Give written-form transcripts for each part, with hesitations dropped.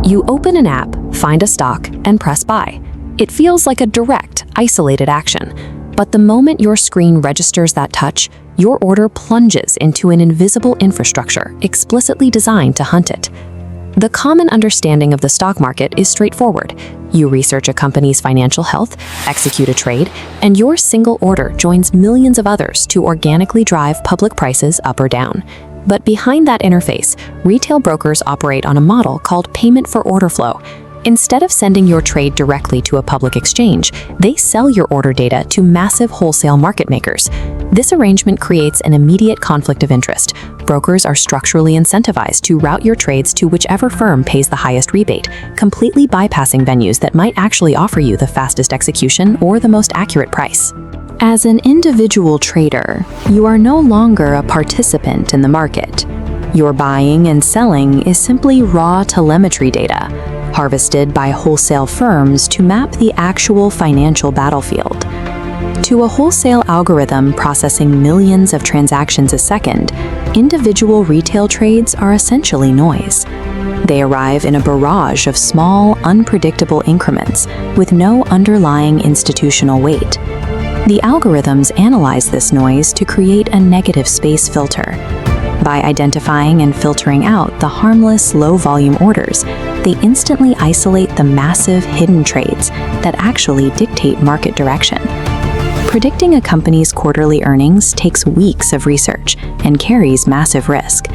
You open an app, find a stock, and press buy. It feels like a direct, isolated action. But the moment your screen registers that touch, your order plunges into an invisible infrastructure explicitly designed to hunt it. The common understanding of the stock market is straightforward. You research a company's financial health, execute a trade, and your single order joins millions of others to organically drive public prices up or down. But behind that interface, retail brokers operate on a model called payment for order flow. Instead of sending your trade directly to a public exchange, they sell your order data to massive wholesale market makers. This arrangement creates an immediate conflict of interest. Brokers are structurally incentivized to route your trades to whichever firm pays the highest rebate, completely bypassing venues that might actually offer you the fastest execution or the most accurate price. As an individual trader, you are no longer a participant in the market. Your buying and selling is simply raw telemetry data, harvested by wholesale firms to map the actual financial battlefield. To a wholesale algorithm processing millions of transactions a second, individual retail trades are essentially noise. They arrive in a barrage of small, unpredictable increments with no underlying institutional weight. The algorithms analyze this noise to create a negative space filter. By identifying and filtering out the harmless, low-volume orders, they instantly isolate the massive hidden trades that actually dictate market direction. Predicting a company's quarterly earnings takes weeks of research and carries massive risk.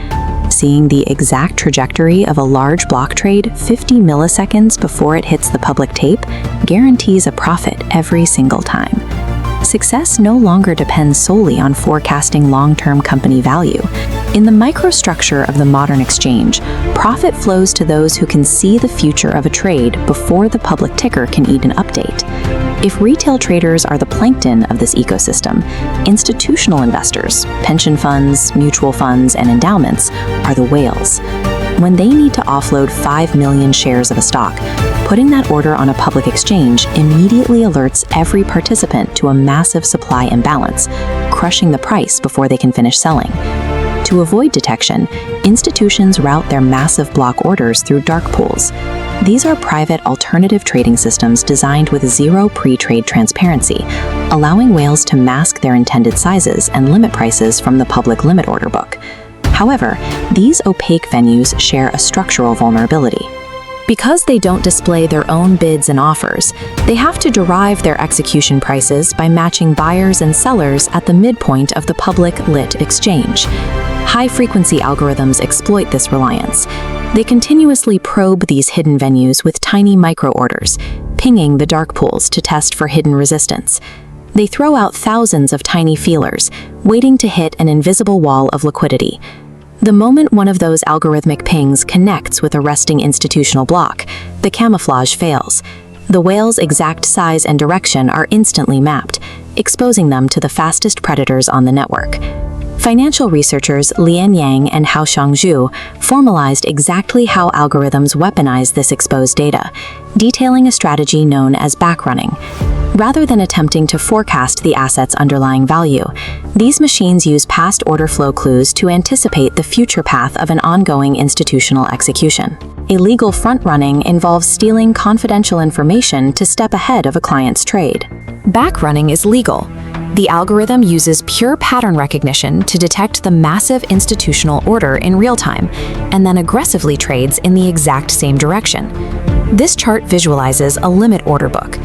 Seeing the exact trajectory of a large block trade 50 milliseconds before it hits the public tape guarantees a profit every single time. Success no longer depends solely on forecasting long-term company value. In the microstructure of the modern exchange, profit flows to those who can see the future of a trade before the public ticker can eat an update. If retail traders are the plankton of this ecosystem, institutional investors, pension funds, mutual funds, and endowments are the whales. When they need to offload 5 million shares of a stock, putting that order on a public exchange immediately alerts every participant to a massive supply imbalance, crushing the price before they can finish selling. To avoid detection, institutions route their massive block orders through dark pools. These are private alternative trading systems designed with zero pre-trade transparency, allowing whales to mask their intended sizes and limit prices from the public limit order book. However, these opaque venues share a structural vulnerability. Because they don't display their own bids and offers, they have to derive their execution prices by matching buyers and sellers at the midpoint of the public lit exchange. High-frequency algorithms exploit this reliance. They continuously probe these hidden venues with tiny micro-orders, pinging the dark pools to test for hidden resistance. They throw out thousands of tiny feelers, waiting to hit an invisible wall of liquidity. The moment one of those algorithmic pings connects with a resting institutional block, the camouflage fails. The whale's exact size and direction are instantly mapped, exposing them to the fastest predators on the network. Financial researchers Lian Yang and Haoshang Zhu formalized exactly how algorithms weaponize this exposed data, detailing a strategy known as backrunning. Rather than attempting to forecast the asset's underlying value, these machines use past order flow clues to anticipate the future path of an ongoing institutional execution. Illegal front-running involves stealing confidential information to step ahead of a client's trade. Backrunning is legal. The algorithm uses pure pattern recognition to detect the massive institutional order in real time, and then aggressively trades in the exact same direction. This chart visualizes a limit order book.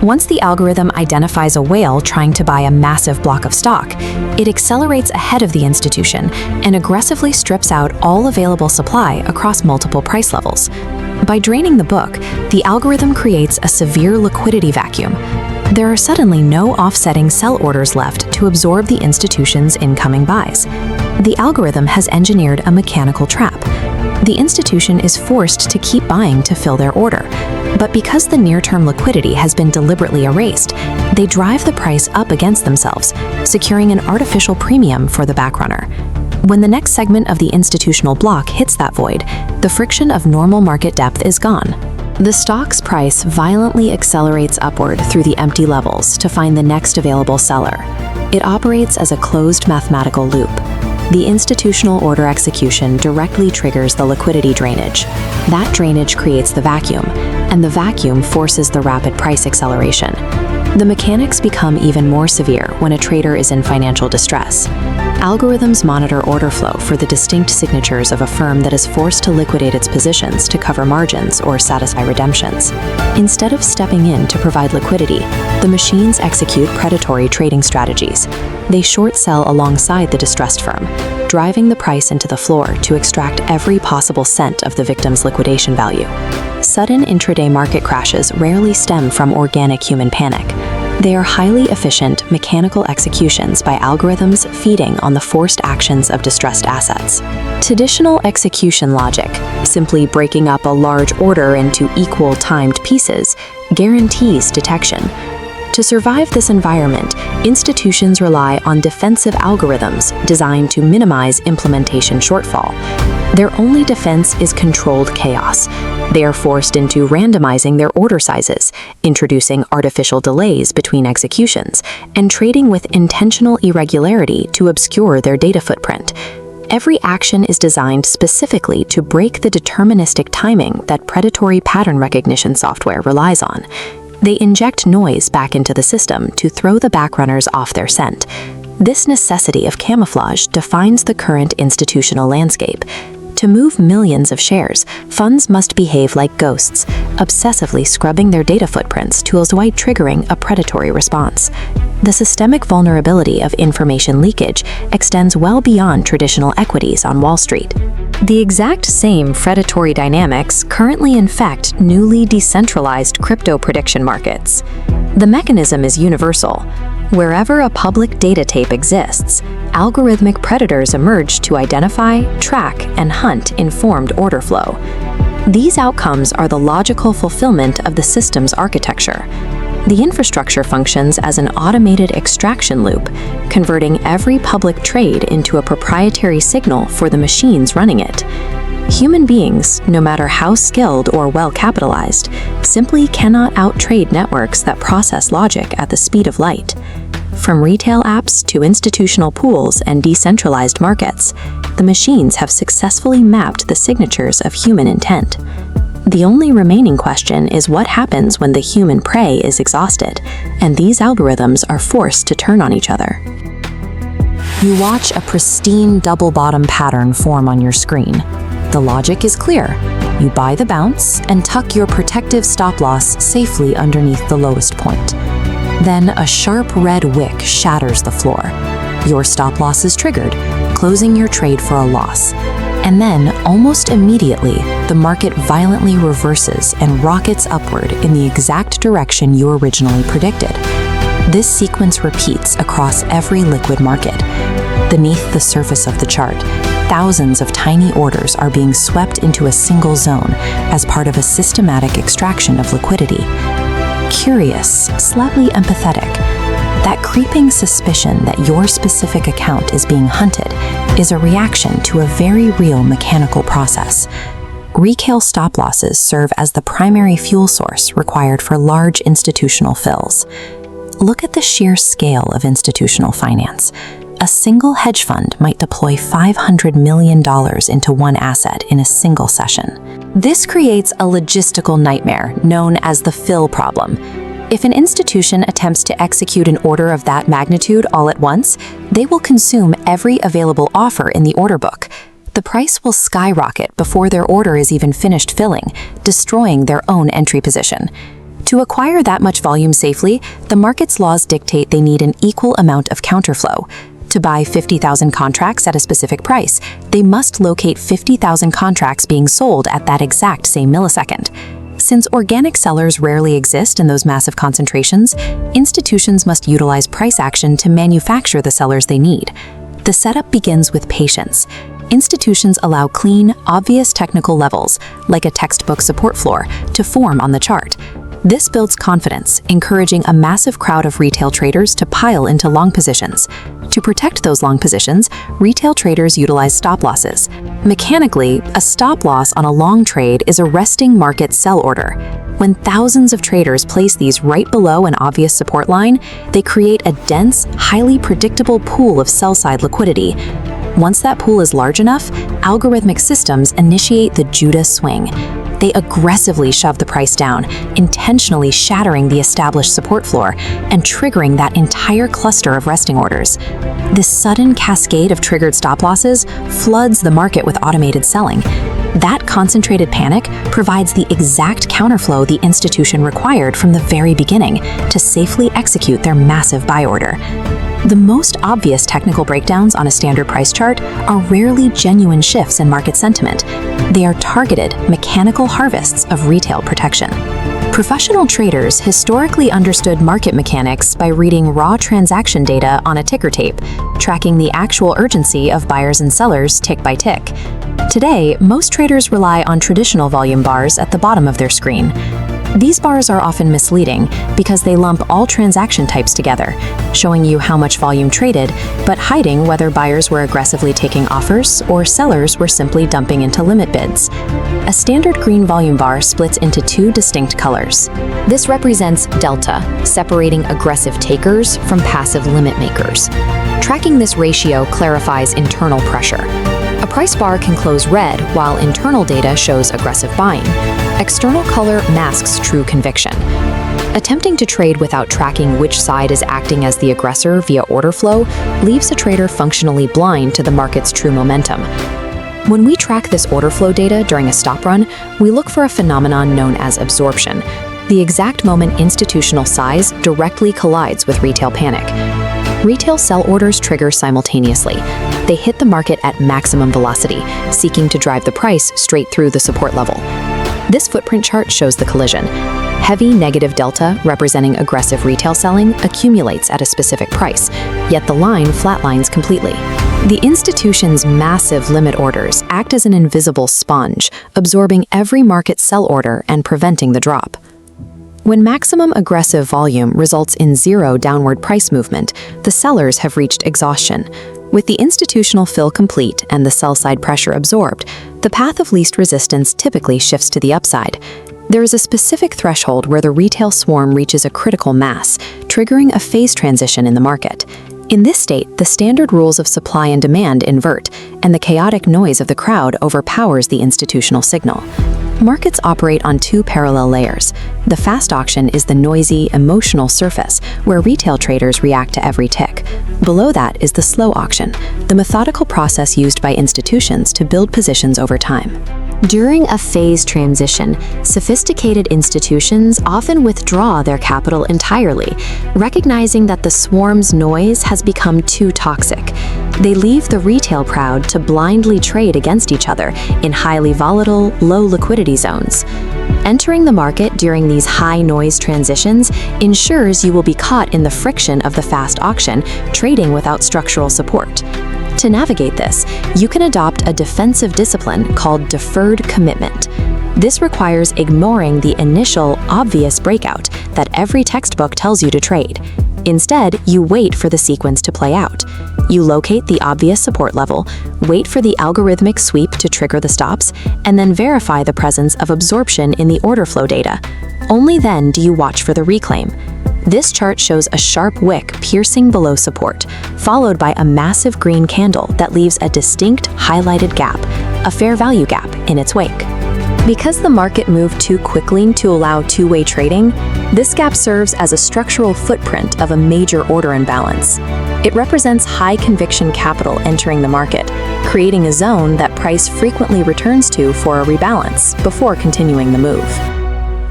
Once the algorithm identifies a whale trying to buy a massive block of stock, it accelerates ahead of the institution and aggressively strips out all available supply across multiple price levels. By draining the book, the algorithm creates a severe liquidity vacuum. There are suddenly no offsetting sell orders left to absorb the institution's incoming buys. The algorithm has engineered a mechanical trap. The institution is forced to keep buying to fill their order, but because the near-term liquidity has been deliberately erased, they drive the price up against themselves, securing an artificial premium for the backrunner. When the next segment of the institutional block hits that void, the friction of normal market depth is gone. The stock's price violently accelerates upward through the empty levels to find the next available seller. It operates as a closed mathematical loop. The institutional order execution directly triggers the liquidity drainage. That drainage creates the vacuum, and the vacuum forces the rapid price acceleration. The mechanics become even more severe when a trader is in financial distress. Algorithms monitor order flow for the distinct signatures of a firm that is forced to liquidate its positions to cover margins or satisfy redemptions. Instead of stepping in to provide liquidity, the machines execute predatory trading strategies. They short sell alongside the distressed firm, driving the price into the floor to extract every possible cent of the victim's liquidation value. Sudden intraday market crashes rarely stem from organic human panic. They are highly efficient mechanical executions by algorithms feeding on the forced actions of distressed assets. Traditional execution logic, simply breaking up a large order into equal timed pieces, guarantees detection. To survive this environment, institutions rely on defensive algorithms designed to minimize implementation shortfall. Their only defense is controlled chaos. They are forced into randomizing their order sizes, introducing artificial delays between executions, and trading with intentional irregularity to obscure their data footprint. Every action is designed specifically to break the deterministic timing that predatory pattern recognition software relies on. They inject noise back into the system to throw the backrunners off their scent. This necessity of camouflage defines the current institutional landscape. To move millions of shares, funds must behave like ghosts, obsessively scrubbing their data footprints to avoid triggering a predatory response. The systemic vulnerability of information leakage extends well beyond traditional equities on Wall Street. The exact same predatory dynamics currently infect newly decentralized crypto prediction markets. The mechanism is universal. Wherever a public data tape exists, algorithmic predators emerge to identify, track, and hunt informed order flow. These outcomes are the logical fulfillment of the system's architecture. The infrastructure functions as an automated extraction loop, converting every public trade into a proprietary signal for the machines running it. Human beings, no matter how skilled or well-capitalized, simply cannot outtrade networks that process logic at the speed of light. From retail apps to institutional pools and decentralized markets, the machines have successfully mapped the signatures of human intent. The only remaining question is what happens when the human prey is exhausted, and these algorithms are forced to turn on each other. You watch a pristine double-bottom pattern form on your screen. The logic is clear. You buy the bounce and tuck your protective stop-loss safely underneath the lowest point. Then a sharp red wick shatters the floor. Your stop-loss is triggered, closing your trade for a loss. And then, almost immediately, the market violently reverses and rockets upward in the exact direction you originally predicted. This sequence repeats across every liquid market. Beneath the surface of the chart, thousands of tiny orders are being swept into a single zone as part of a systematic extraction of liquidity. Curious, slightly empathetic, that creeping suspicion that your specific account is being hunted is a reaction to a very real mechanical process. Retail stop losses serve as the primary fuel source required for large institutional fills. Look at the sheer scale of institutional finance. A single hedge fund might deploy $500 million into one asset in a single session. This creates a logistical nightmare known as the fill problem. If an institution attempts to execute an order of that magnitude all at once, they will consume every available offer in the order book. The price will skyrocket before their order is even finished filling, destroying their own entry position. To acquire that much volume safely, the market's laws dictate they need an equal amount of counterflow. To buy 50,000 contracts at a specific price, they must locate 50,000 contracts being sold at that exact same millisecond. Since organic sellers rarely exist in those massive concentrations, institutions must utilize price action to manufacture the sellers they need. The setup begins with patience. Institutions allow clean, obvious technical levels, like a textbook support floor, to form on the chart. This builds confidence, encouraging a massive crowd of retail traders to pile into long positions. To protect those long positions, retail traders utilize stop losses. Mechanically, a stop loss on a long trade is a resting market sell order. When thousands of traders place these right below an obvious support line, they create a dense, highly predictable pool of sell-side liquidity. Once that pool is large enough, algorithmic systems initiate the Judas swing. They aggressively shove the price down, intentionally shattering the established support floor and triggering that entire cluster of resting orders. This sudden cascade of triggered stop losses floods the market with automated selling. That concentrated panic provides the exact counterflow the institution required from the very beginning to safely execute their massive buy order. The most obvious technical breakdowns on a standard price chart are rarely genuine shifts in market sentiment. They are targeted, mechanical harvests of retail protection. Professional traders historically understood market mechanics by reading raw transaction data on a ticker tape, tracking the actual urgency of buyers and sellers tick by tick. Today, most traders rely on traditional volume bars at the bottom of their screen. These bars are often misleading because they lump all transaction types together, showing you how much volume traded, but hiding whether buyers were aggressively taking offers or sellers were simply dumping into limit bids. A standard green volume bar splits into two distinct colors. This represents delta, separating aggressive takers from passive limit makers. Tracking this ratio clarifies internal pressure. A price bar can close red while internal data shows aggressive buying. External color masks true conviction. Attempting to trade without tracking which side is acting as the aggressor via order flow leaves a trader functionally blind to the market's true momentum. When we track this order flow data during a stop run, we look for a phenomenon known as absorption, the exact moment institutional size directly collides with retail panic. Retail sell orders trigger simultaneously. They hit the market at maximum velocity, seeking to drive the price straight through the support level. This footprint chart shows the collision. Heavy negative delta, representing aggressive retail selling, accumulates at a specific price, yet the line flatlines completely. The institution's massive limit orders act as an invisible sponge, absorbing every market sell order and preventing the drop. When maximum aggressive volume results in zero downward price movement, the sellers have reached exhaustion. With the institutional fill complete and the sell-side pressure absorbed, the path of least resistance typically shifts to the upside. There is a specific threshold where the retail swarm reaches a critical mass, triggering a phase transition in the market. In this state, the standard rules of supply and demand invert, and the chaotic noise of the crowd overpowers the institutional signal. Markets operate on two parallel layers. The fast auction is the noisy, emotional surface where retail traders react to every tick. Below that is the slow auction, the methodical process used by institutions to build positions over time. During a phase transition, sophisticated institutions often withdraw their capital entirely, recognizing that the swarm's noise has become too toxic. They leave the retail crowd to blindly trade against each other in highly volatile, low liquidity zones. Entering the market during these high-noise transitions ensures you will be caught in the friction of the fast auction, trading without structural support. To navigate this, you can adopt a defensive discipline called deferred commitment. This requires ignoring the initial, obvious breakout that every textbook tells you to trade. Instead, you wait for the sequence to play out. You locate the obvious support level, wait for the algorithmic sweep to trigger the stops, and then verify the presence of absorption in the order flow data. Only then do you watch for the reclaim. This chart shows a sharp wick piercing below support, followed by a massive green candle that leaves a distinct highlighted gap, a fair value gap, in its wake. Because the market moved too quickly to allow two-way trading, this gap serves as a structural footprint of a major order imbalance. It represents high-conviction capital entering the market, creating a zone that price frequently returns to for a rebalance before continuing the move.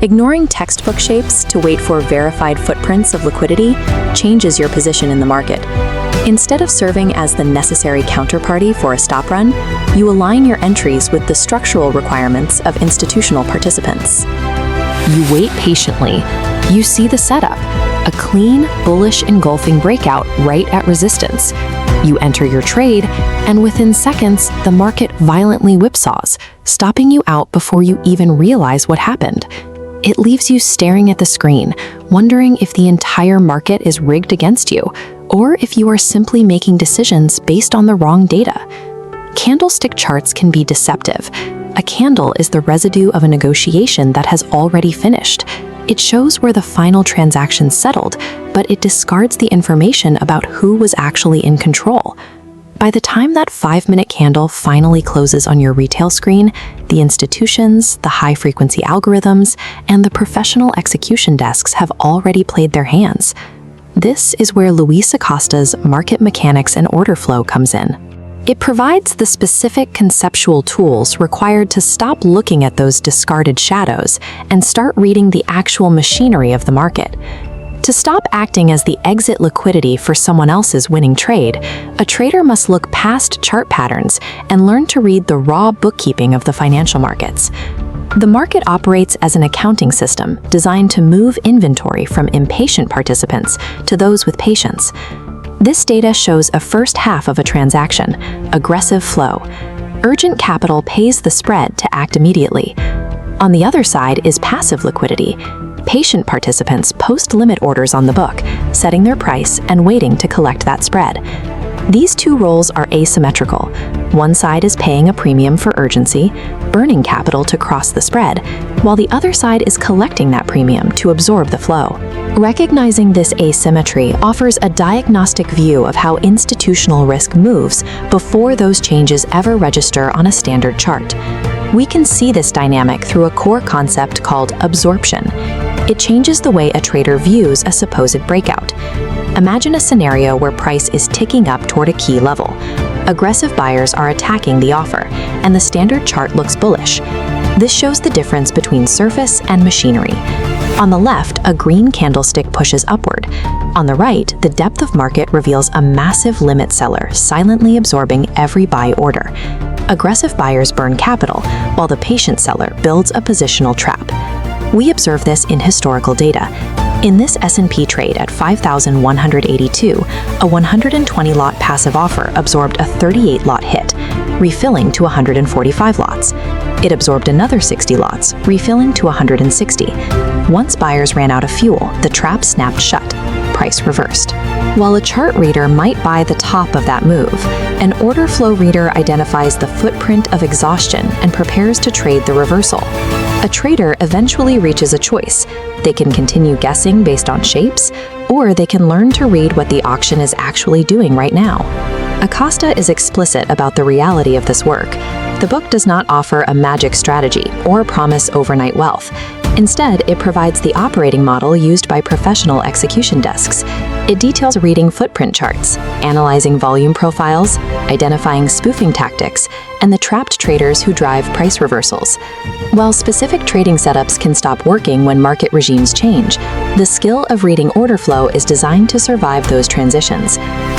Ignoring textbook shapes to wait for verified footprints of liquidity changes your position in the market. Instead of serving as the necessary counterparty for a stop run, you align your entries with the structural requirements of institutional participants. You wait patiently. You see the setup, a clean, bullish engulfing breakout right at resistance. You enter your trade, and within seconds, the market violently whipsaws, stopping you out before you even realize what happened. It leaves you staring at the screen, wondering if the entire market is rigged against you, or if you are simply making decisions based on the wrong data. Candlestick charts can be deceptive. A candle is the residue of a negotiation that has already finished. It shows where the final transaction settled, but it discards the information about who was actually in control. By the time that 5-minute candle finally closes on your retail screen, the institutions, the high-frequency algorithms, and the professional execution desks have already played their hands. This is where Luis Acosta's market mechanics and order flow comes in. It provides the specific conceptual tools required to stop looking at those discarded shadows and start reading the actual machinery of the market. To stop acting as the exit liquidity for someone else's winning trade, a trader must look past chart patterns and learn to read the raw bookkeeping of the financial markets. The market operates as an accounting system designed to move inventory from impatient participants to those with patience. This data shows a first half of a transaction, aggressive flow. Urgent capital pays the spread to act immediately. On the other side is passive liquidity. Patient participants post limit orders on the book, setting their price and waiting to collect that spread. These two roles are asymmetrical. One side is paying a premium for urgency, burning capital to cross the spread, while the other side is collecting that premium to absorb the flow. Recognizing this asymmetry offers a diagnostic view of how institutional risk moves before those changes ever register on a standard chart. We can see this dynamic through a core concept called absorption. It changes the way a trader views a supposed breakout. Imagine a scenario where price is ticking up toward a key level. Aggressive buyers are attacking the offer, and the standard chart looks bullish. This shows the difference between surface and machinery. On the left, a green candlestick pushes upward. On the right, the depth of market reveals a massive limit seller silently absorbing every buy order. Aggressive buyers burn capital, while the patient seller builds a positional trap. We observe this in historical data. In this S&P trade at 5,182, a 120-lot passive offer absorbed a 38-lot hit, refilling to 145 lots. It absorbed another 60 lots, refilling to 160. Once buyers ran out of fuel, the trap snapped shut. Price reversed. While a chart reader might buy the top of that move, an order flow reader identifies the footprint of exhaustion and prepares to trade the reversal. A trader eventually reaches a choice. They can continue guessing based on shapes, or they can learn to read what the auction is actually doing right now. Acosta is explicit about the reality of this work. The book does not offer a magic strategy or promise overnight wealth. Instead, it provides the operating model used by professional execution desks. It details reading footprint charts, analyzing volume profiles, identifying spoofing tactics, and the trapped traders who drive price reversals. While specific trading setups can stop working when market regimes change, the skill of reading order flow is designed to survive those transitions.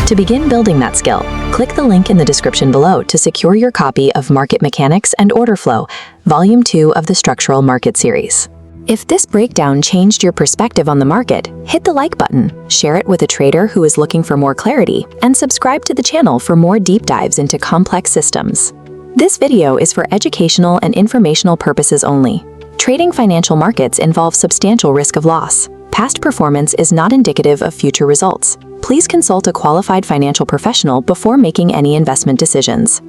To begin building that skill, click the link in the description below to secure your copy of Market Mechanics and Order Flow, Volume 2 of the Structural Market series. If this breakdown changed your perspective on the market, hit the like button, share it with a trader who is looking for more clarity, and subscribe to the channel for more deep dives into complex systems. This video is for educational and informational purposes only. Trading financial markets involves substantial risk of loss. Past performance is not indicative of future results. Please consult a qualified financial professional before making any investment decisions.